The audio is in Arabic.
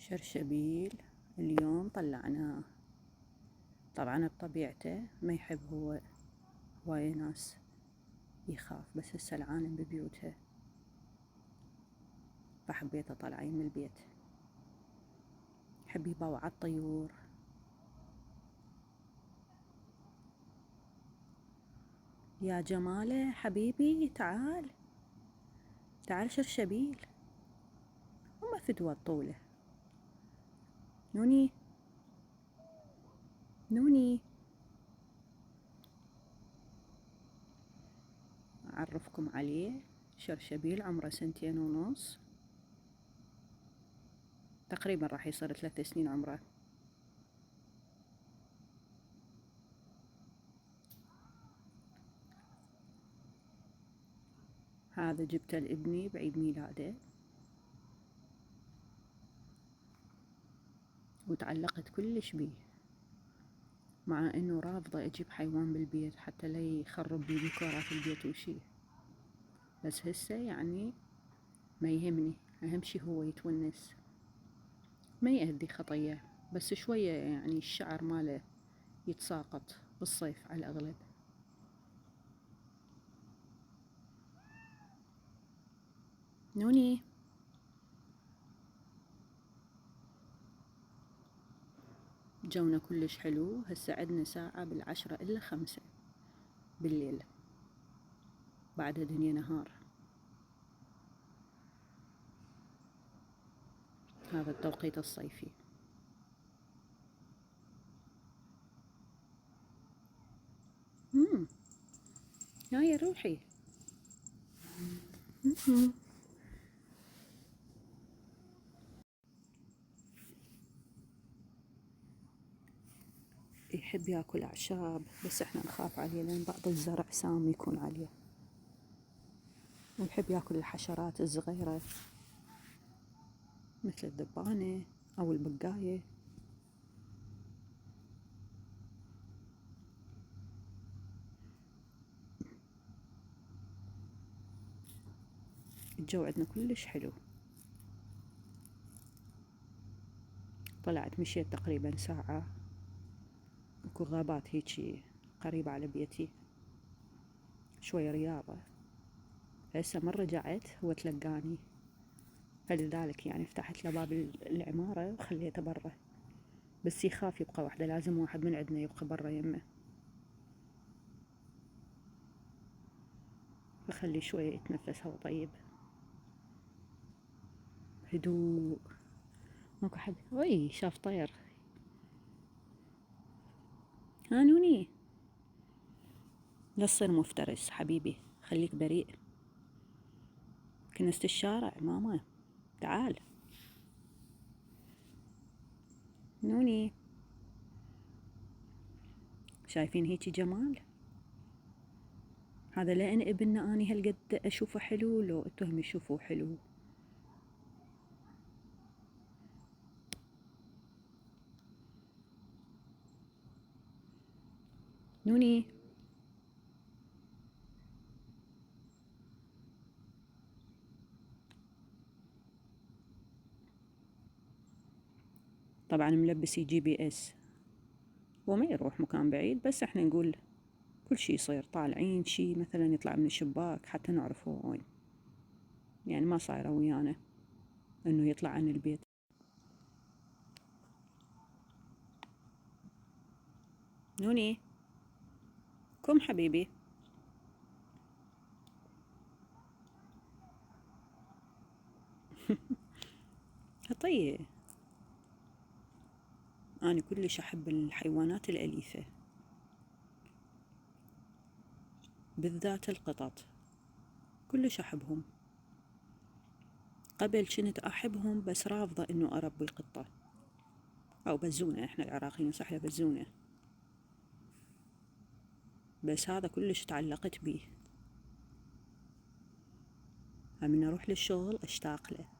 شرشبيل اليوم طلعناه. طبعا بطبيعته ما يحب هو هواية ناس، يخاف، بس هسه العالم ببيوتها، فحبيته طالعين من البيت. يحب يبوع الطيور. يا جماله حبيبي، تعال تعال شرشبيل، وما فدوى الطولة. نوني نوني، أعرفكم عليه. شرشبيل عمره 2.5 سنين تقريبا، راح يصير 3 سنين عمره. هذا جبته لابني بعيد ميلاده، وتعلقت كلش بيه، مع انه رافضة اجيب حيوان بالبيت حتى لا يخرب بي ديكورات البيت وشي، بس هسه يعني ما يهمني، اهم شي هو يتونس، ما يأذي خطية، بس شوية يعني الشعر ماله يتساقط بالصيف على الأغلب. نوني، جونا كلش حلو. هسه عدنا ساعة 4:50 بالليل، بعد دنيا نهار. هذا التوقيت الصيفي. هاي روحي. يحب ياكل أعشاب، بس احنا نخاف عليه لأن بعض الزرع سام يكون عليه، ويحب ياكل الحشرات الصغيرة مثل الذبانة أو البقاية. الجو عندنا كلش حلو. طلعت مشيت تقريبا ساعة، اكو غابات هيجي قريبة على بيتي، شوية رياضة. هسه من رجعت هو تلقاني، فلذلك يعني فتحت له باب العمارة وخليته برا، بس يخاف يبقى وحده، لازم واحد من عندنا يبقى برا يمه، فخليه شوية يتنفس هوا طيب. هدوء، ماكو حد. وي شاف طير. هانوني، لا تصير مفترس حبيبي، خليك بريء. كنست الشارع ماما، تعال. نوني، شايفين هيجي جمال؟ هذا لأن ابننا اني هالقد اشوفه حلو، لو انتم يشوفوه حلو. نوني، طبعا ملبسي GPS، وما يروح مكان بعيد، بس احنا نقول كل شي يصير، طالعين شي مثلا يطلع من الشباك حتى نعرف هو وين، يعني ما صايرة ويانا انه يطلع عن البيت. نوني، كم حبيبي. طيب، أنا كلش أحب الحيوانات الأليفة، بالذات القطط، كلش أحبهم. قبل كنت أحبهم، بس رافضة إنه أربي قطة أو بزونة، إحنا العراقيين صحيح بزونة، بس هذا كلش تعلقت بيه. من أروح للشغل أشتاق له.